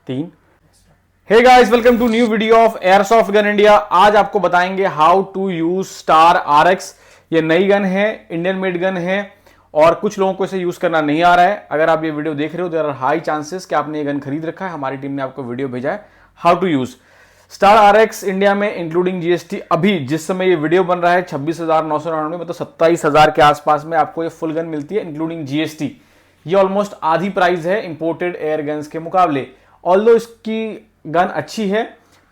3। Hey guys, welcome to new video of airsoft gun India. आज आपको बताएंगे how to use Star RX. ये नई गन है, इंडियन मेड गन है और कुछ लोगों को इसे यूज करना नहीं आ रहा है। अगर आप ये वीडियो देख रहे हो, देयर आर हाई चांसेस कि आपने ये गन खरीद रखा है। हमारी टीम ने आपको वीडियो भेजा है how to use Star RX India में इंक्लूडिंग जीएसटी। अभी जिस समय ये वीडियो बन रहा है 26,999 मतलब 27,000 के आसपास में आपको ये फुल गन मिलती है इंक्लूडिंग जीएसटी। ये ऑलमोस्ट आधी प्राइस है इंपोर्टेड एयर गन्स के मुकाबले। ऑल्दो इसकी गन अच्छी है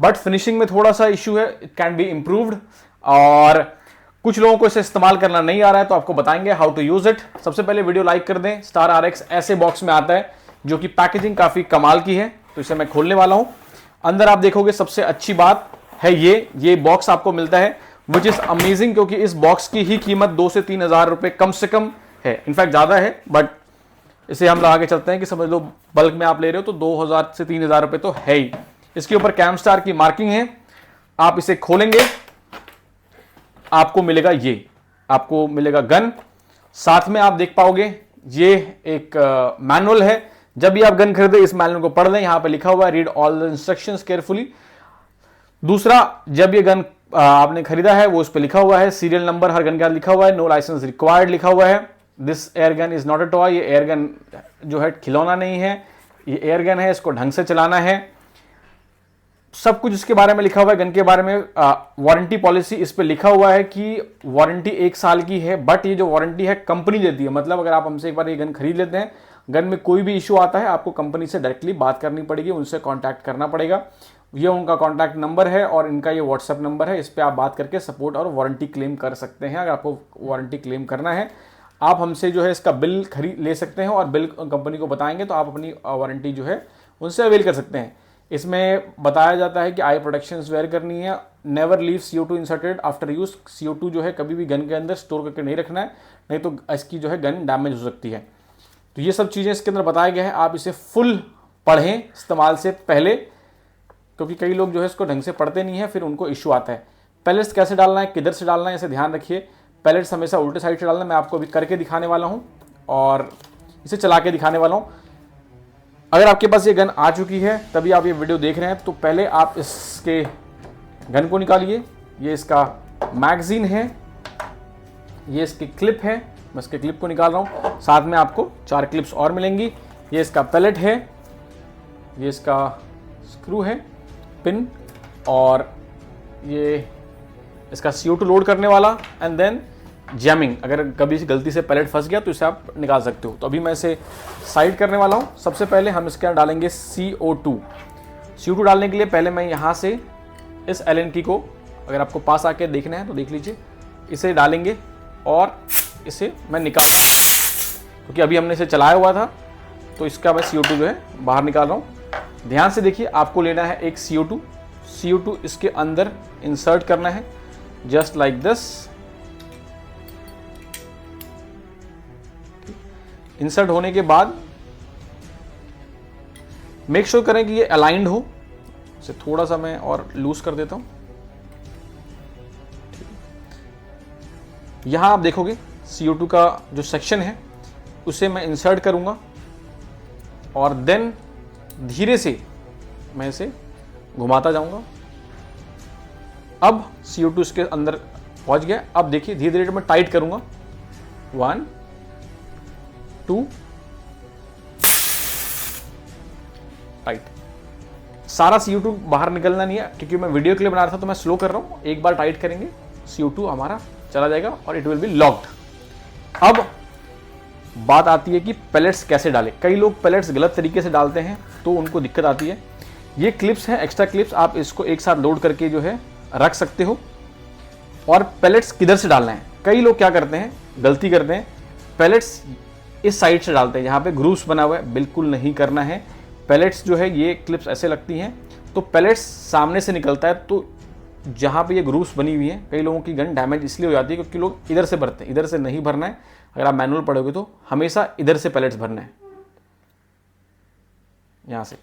बट फिनिशिंग में थोड़ा सा इश्यू है, इट कैन बी इंप्रूव्ड और कुछ लोगों को इसे इस्तेमाल करना नहीं आ रहा है, तो आपको बताएंगे हाउ टू यूज इट। सबसे पहले वीडियो लाइक कर दें। स्टार आरएक्स ऐसे बॉक्स में आता है जो कि पैकेजिंग काफी कमाल की है, तो इसे मैं खोलने वाला हूं। अंदर आप देखोगे सबसे अच्छी बात है ये बॉक्स आपको मिलता है विच इज अमेजिंग, क्योंकि इस बॉक्स की ही कीमत 2 से 3 हजार रुपए कम से कम है। इनफैक्ट ज्यादा है, बट इसे हम लगा के चलते हैं कि समझ लो बल्क में आप ले रहे हो तो 2,000 से 3,000 रुपए तो है ही। इसके ऊपर कैमस्टार की मार्किंग है। आप इसे खोलेंगे, आपको मिलेगा गन। साथ में आप देख पाओगे ये एक मैनुअल है। जब भी आप गन खरीदे इस मैनुअल को पढ़ लें, यहां पे लिखा हुआ है read all the instructions carefully. दूसरा, जब ये गन आपने खरीदा है वो उस पर लिखा हुआ है, सीरियल नंबर हर गन का लिखा हुआ है, नो लाइसेंस रिक्वायर्ड लिखा हुआ है। This air gun is not a toy. ये एयर गन जो है खिलौना नहीं है, ये एयर गन है, इसको ढंग से चलाना है। सब कुछ इसके बारे में लिखा हुआ है। गन के बारे में वारंटी पॉलिसी इस पे लिखा हुआ है कि वारंटी 1 साल की है, बट ये जो वारंटी है कंपनी देती है। मतलब अगर आप हमसे एक बार ये गन खरीद लेते हैं, गन में कोई भी इशू आता है, आपको कंपनी से डायरेक्टली बात करनी पड़ेगी, उनसे कॉन्टैक्ट करना पड़ेगा। ये उनका कॉन्टैक्ट नंबर है और इनका ये व्हाट्सएप नंबर है। इस पर आप बात करके सपोर्ट और वारंटी क्लेम कर सकते हैं। अगर आपको वारंटी क्लेम करना है, आप हमसे जो है इसका बिल खरीद ले सकते हैं और बिल कंपनी को बताएंगे तो आप अपनी वारंटी जो है उनसे अवेल कर सकते हैं। इसमें बताया जाता है कि आई प्रोटेक्शन वेयर करनी है, never leave CO2 inserted after use. CO2 जो है कभी भी गन के अंदर स्टोर करके नहीं रखना है, नहीं तो इसकी जो है गन डैमेज हो सकती है। तो ये सब चीज़ें इसके अंदर बताया गया है। आप इसे फुल पढ़ें इस्तेमाल से पहले, क्योंकि कई लोग जो है इसको ढंग से पढ़ते नहीं है, फिर उनको इशू आता है। पैलेट्स कैसे डालना है, किधर से डालना है, इसे ध्यान रखिए। पैलेट्स हमेशा उल्टे साइड से डालना। मैं आपको अभी करके दिखाने वाला हूँ और इसे चला के दिखाने वाला हूँ। अगर आपके पास ये गन आ चुकी है तभी आप ये वीडियो देख रहे हैं, तो पहले आप इसके गन को निकालिए। ये इसका मैगजीन है, ये इसकी क्लिप है, मैं इसके क्लिप को निकाल रहा हूँ। साथ में आपको 4 क्लिप्स और मिलेंगी। ये इसका पैलेट है, ये इसका स्क्रू है, पिन, और ये इसका CO2 लोड करने वाला, एंड देन जैमिंग। अगर कभी गलती से पैलेट फंस गया तो इसे आप निकाल सकते हो। तो अभी मैं इसे साइड करने वाला हूँ। सबसे पहले हम इसके अंदर डालेंगे CO2 डालने के लिए पहले मैं यहाँ से इस Allen की को, अगर आपको पास आके देखना है तो देख लीजिए, इसे डालेंगे और इसे मैं निकाल, क्योंकि अभी हमने इसे चलाया हुआ था तो इसका मैं CO2 जो है बाहर निकाल रहा हूँ। ध्यान से देखिए, आपको लेना है एक CO2 इसके अंदर इंसर्ट करना है, जस्ट लाइक दिस। इंसर्ट होने के बाद मेक श्योर करें कि ये अलाइंड हो। इसे थोड़ा सा मैं और लूज कर देता हूं। यहां आप देखोगे CO2 का जो सेक्शन है उसे मैं इंसर्ट करूंगा और देन धीरे से मैं इसे घुमाता जाऊंगा। अब CO2 इसके अंदर पहुंच गया। अब देखिए धीरे धीरे मैं टाइट करूंगा। 1 2 टाइट। सारा CO2 बाहर निकलना नहीं है, क्योंकि मैं वीडियो के लिए बना रहा था तो मैं स्लो कर रहा हूं। एक बार टाइट करेंगे CO2 हमारा चला जाएगा और इट विल बी लॉक्ड। अब बात आती है कि पैलेट्स कैसे डालें। कई लोग पैलेट्स गलत तरीके से डालते हैं तो उनको दिक्कत आती है। ये क्लिप्स हैं, एक्स्ट्रा क्लिप्स, आप इसको एक साथ लोड करके जो है रख सकते हो। और पैलेट्स किधर से डालना है, कई लोग क्या करते हैं, गलती करते हैं, पैलेट्स इस साइड से डालते हैं जहाँ पे ग्रूव्स बना हुआ है। बिल्कुल नहीं करना है। पैलेट्स जो है ये क्लिप्स ऐसे लगती हैं तो पैलेट्स सामने से निकलता है, तो जहाँ पे ये ग्रूव्स बनी हुई हैं, कई लोगों की गन डैमेज इसलिए हो जाती है क्योंकि लोग इधर से भरते हैं। इधर से नहीं भरना है। अगर आप मैनुअल पढ़ोगे तो हमेशा इधर से पैलेट्स भरना है, यहाँ से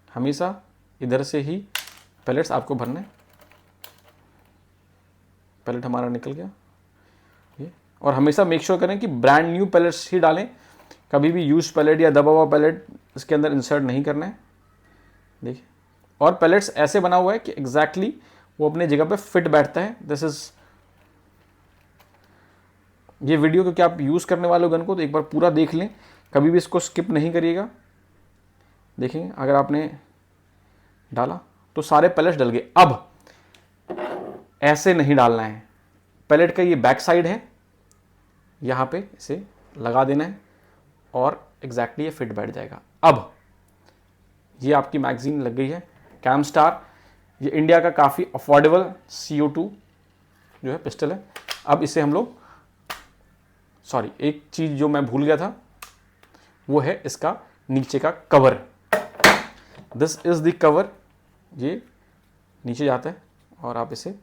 हमेशा इधर से ही पैलेट्स आपको भरना है। पैलेट हमारा निकल गया ये। और हमेशा मेक श्योर करें कि ब्रांड न्यू पैलेट्स ही डालें। कभी भी यूज पैलेट या दबा हुआ पैलेट इसके अंदर इंसर्ट नहीं करना है। देखिए, और पैलेट्स ऐसे बना हुआ है कि एग्जैक्टली वो अपने जगह पे फिट बैठता है। दिस इज ये वीडियो क्योंकि आप यूज करने वाले गन को तो एक बार पूरा देख लें, कभी भी इसको स्किप नहीं करिएगा। देखेंगे अगर आपने डाला तो सारे पैलेट्स डल गए। अब ऐसे नहीं डालना है। पैलेट का ये बैक साइड है, यहाँ पे इसे लगा देना है और एग्जैक्टली ये फिट बैठ जाएगा। अब ये आपकी मैगजीन लग गई है कैमस्टार। ये इंडिया का काफ़ी अफोर्डेबल CO2 जो है पिस्टल है। अब इसे हम लोग, सॉरी एक चीज़ जो मैं भूल गया था वो है इसका नीचे का cover. This is the cover. ये नीचे जाता है और आप इसे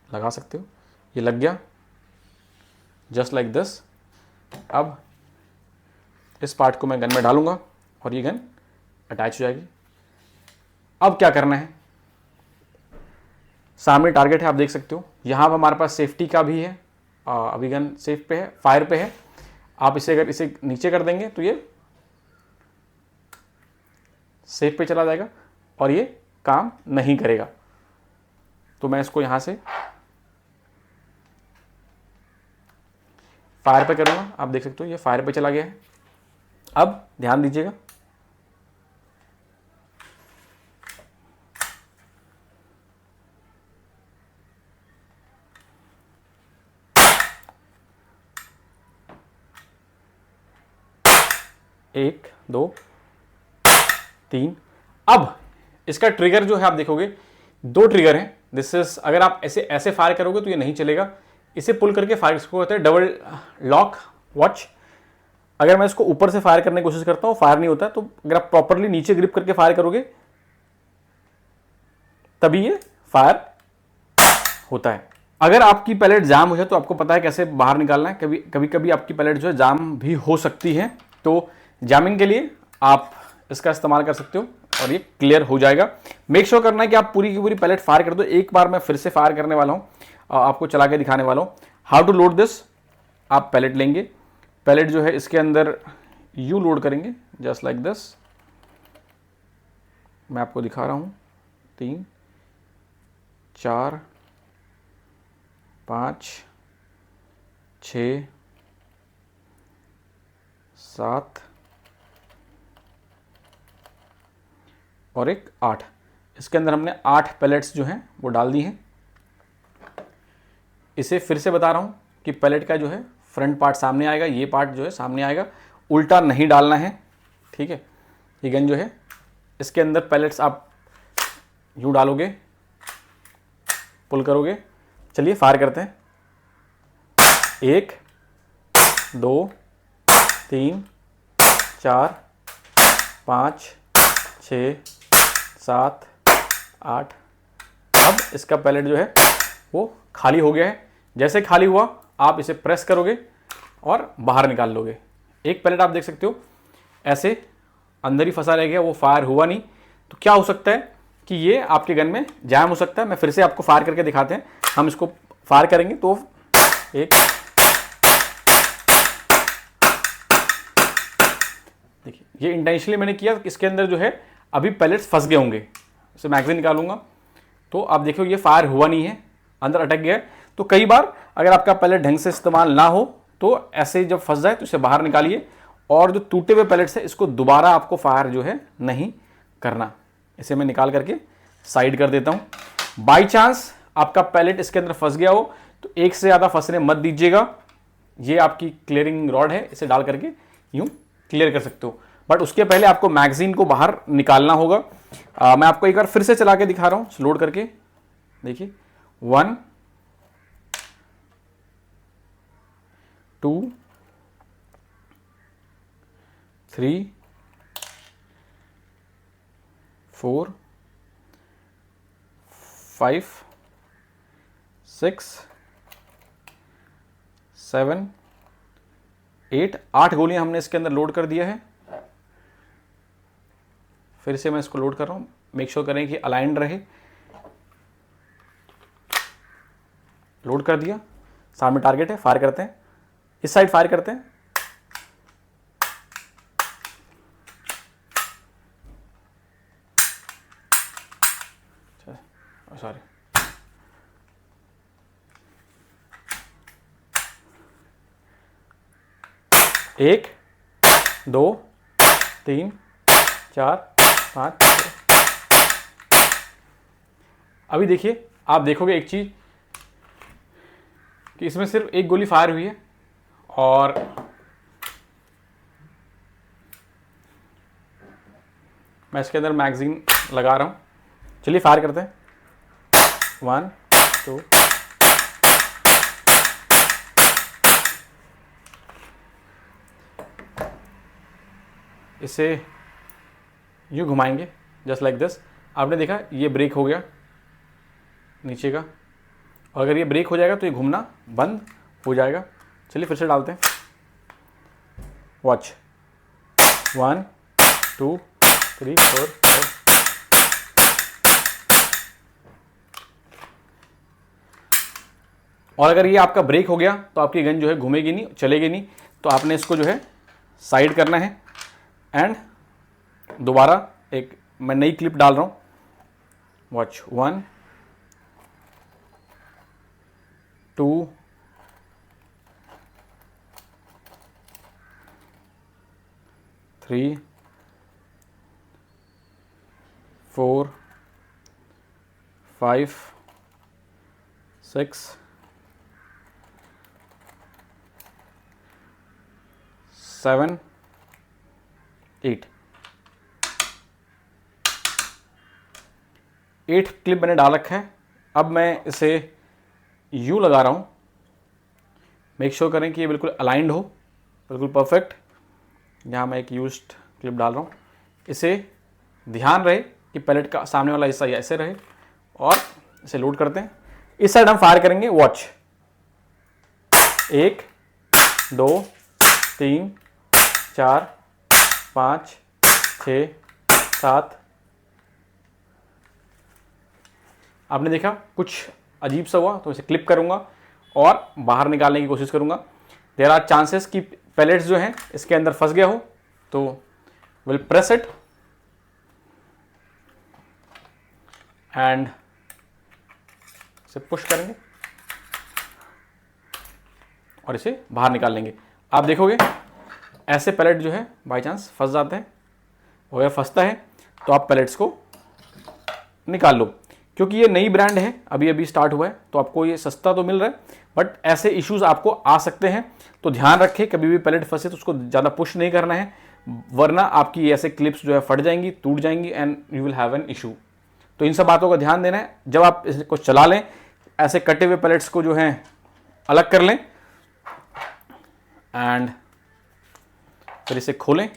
लगा सकते हो। ये लग गया जस्ट लाइक दिस। अब इस पार्ट को मैं गन में डालूंगा और ये गन अटैच हो जाएगी। अब क्या करना है, सामने टारगेट है, आप देख सकते हो। यहाँ पर हमारे पास सेफ्टी का भी है, अभी गन सेफ पे है, फायर पे है। आप इसे अगर इसे नीचे कर देंगे तो ये सेफ पे चला जाएगा और ये काम नहीं करेगा। तो मैं इसको यहाँ से फायर पे करूँगा। आप देख सकते हो ये फायर पे चला गया है। अब ध्यान दीजिएगा, एक, दो, तीन। अब इसका ट्रिगर जो है आप देखोगे 2 ट्रिगर हैं। दिस इज, अगर आप ऐसे ऐसे फायर करोगे तो ये नहीं चलेगा। इसे पुल करके फायर इसको होता है डबल लॉक वॉच। अगर मैं इसको ऊपर से फायर करने की कोशिश करता हूँ फायर नहीं होता। तो अगर आप प्रॉपरली नीचे ग्रिप करके फायर करोगे तभी ये फायर होता है। अगर आपकी पैलेट जाम हो जाए तो आपको पता है कैसे बाहर निकालना है। कभी कभी आपकी पैलेट जो है जाम भी हो सकती है। तो जामिंग के लिए आप इसका इस्तेमाल कर सकते हो और ये क्लियर हो जाएगा। मेक श्योर करना है कि आप पूरी की पूरी पैलेट फायर कर दो। एक बार मैं फिर से फायर करने वाला हूँ, आपको चला के दिखाने वाला हूँ हाउ टू लोड दिस। आप पैलेट लेंगे, पैलेट जो है इसके अंदर यू लोड करेंगे जस्ट लाइक दिस। मैं आपको दिखा रहा हूँ 3, 4, 5, 6, 7 और एक 8। इसके अंदर हमने 8 पैलेट्स जो हैं वो डाल दी हैं। इसे फिर से बता रहा हूँ कि पैलेट का जो है फ्रंट पार्ट सामने आएगा, ये पार्ट जो है सामने आएगा, उल्टा नहीं डालना है। ठीक है, ये गन जो है इसके अंदर पैलेट्स आप यूँ डालोगे, पुल करोगे। चलिए फायर करते हैं। 1, 2, 3, 4, 5, 6, 7, 8। अब इसका पैलेट जो है वो खाली हो गया है। जैसे खाली हुआ आप इसे प्रेस करोगे और बाहर निकाल लोगे। एक पैलेट आप देख सकते हो ऐसे अंदर ही फंसा रह गया, वो फायर हुआ नहीं। तो क्या हो सकता है कि ये आपके गन में जैम हो सकता है। मैं फिर से आपको फायर करके दिखाते हैं। हम इसको फायर करेंगे तो एक, देखिए ये इंटेंशनली मैंने किया, इसके अंदर जो है अभी पैलेट्स फंस गए होंगे। इसे मैगजीन निकालूंगा तो आप देखो ये फायर हुआ नहीं है, अंदर अटक गया है। तो कई बार अगर आपका पैलेट ढंग से इस्तेमाल ना हो तो ऐसे जब फंस जाए तो इसे बाहर निकालिए और जो टूटे हुए पैलेट्स है इसको दोबारा आपको फायर जो है नहीं करना। इसे मैं निकाल करके साइड कर देता हूं। बाई चांस आपका पैलेट इसके अंदर फंस गया हो तो एक से ज़्यादा फंसने मत दीजिएगा। ये आपकी क्लियरिंग रॉड है, इसे डाल करके यूं क्लियर कर सकते हो। बट उसके पहले आपको मैगजीन को बाहर निकालना होगा। मैं आपको एक बार फिर से चला के दिखा रहा हूं, लोड करके देखिए। 1, 2, 3, 4, 5, 6, 7, 8। 8 गोलियां हमने इसके अंदर लोड कर दिया है। फिर से मैं इसको लोड कर रहा हूं। मेक श्योर करें कि अलाइंड रहे। लोड कर दिया। सामने टारगेट है, फायर करते हैं, इस साइड फायर करते हैं। सॉरी, एक, दो, तीन, चार, पाँच, अभी देखिए, आप देखोगे एक चीज कि इसमें सिर्फ एक गोली फायर हुई है और मैं इसके अंदर मैगजीन लगा रहा हूं। चलिए फायर करते हैं। 1 2, इसे यूं घुमाएंगे जस्ट लाइक दिस। आपने देखा ये ब्रेक हो गया नीचे का, और अगर ये ब्रेक हो जाएगा तो ये घूमना बंद हो जाएगा। चलिए फिर से डालते हैं। वॉच 1 2 3 4 5। और अगर ये आपका ब्रेक हो गया तो आपकी गन जो है घूमेगी नहीं, चलेगी नहीं। तो आपने इसको जो है साइड करना है एंड दोबारा एक मैं नई क्लिप डाल रहा हूं। वॉच 1 2 3 4 5 6 7 8 क्लिप मैंने डाल रखा है। अब मैं इसे यू लगा रहा हूं। मेक श्योर करें कि ये बिल्कुल अलाइंड हो, बिल्कुल परफेक्ट। यहाँ मैं एक यूज्ड क्लिप डाल रहा हूँ। इसे ध्यान रहे कि पैलेट का सामने वाला हिस्सा ऐसे रहे, और इसे लोड करते हैं। इस साइड हम फायर करेंगे। वॉच 1 2 3 4 5 6 7। आपने देखा कुछ अजीब सा हुआ तो इसे क्लिप करूंगा और बाहर निकालने की कोशिश करूंगा। देयर आर चांसेस कि पैलेट्स जो हैं इसके अंदर फंस गया हो, तो विल प्रेस इट एंड इसे पुश करेंगे और इसे बाहर निकाल लेंगे। आप देखोगे ऐसे पैलेट जो है बाई चांस फंस जाते हैं। अगर फंसता है तो आप पैलेट्स को निकाल लो, क्योंकि ये नई ब्रांड है, अभी अभी स्टार्ट हुआ है, तो आपको ये सस्ता तो मिल रहा है, बट ऐसे इश्यूज आपको आ सकते हैं। तो ध्यान रखें, कभी भी पैलेट फंसे तो उसको ज़्यादा पुश नहीं करना है, वरना आपकी ऐसे क्लिप्स जो है फट जाएंगी, टूट जाएंगी and you will have an issue. तो इन सब बातों का ध्यान देना है। जब आप इसको चला लें, ऐसे कटे हुए पैलेट्स को जो है अलग कर लें एंड फिर इसे खोलें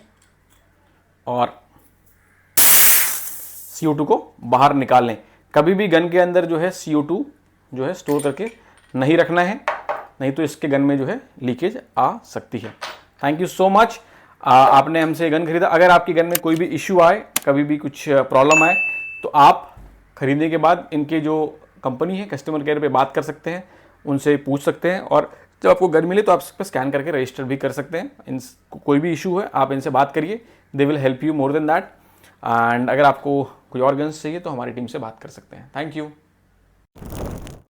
और CO2 को बाहर निकाल लें। कभी भी गन के अंदर जो है CO2 जो है स्टोर करके नहीं रखना है, नहीं तो इसके गन में जो है लीकेज आ सकती है। Thank you so much. आपने हमसे गन खरीदा। अगर आपकी गन में कोई भी इश्यू आए, कभी भी कुछ प्रॉब्लम आए, तो आप खरीदने के बाद इनके जो कंपनी है कस्टमर केयर पे बात कर सकते हैं, उनसे पूछ सकते हैं, और जब आपको गन मिले तो आप इस पर स्कैन करके रजिस्टर भी कर सकते हैं। इन कोई भी इशू है आप इनसे बात करिए, they will help you more than that. And अगर आपको कोई और गन्स चाहिए तो हमारी टीम से बात कर सकते हैं। Thank you.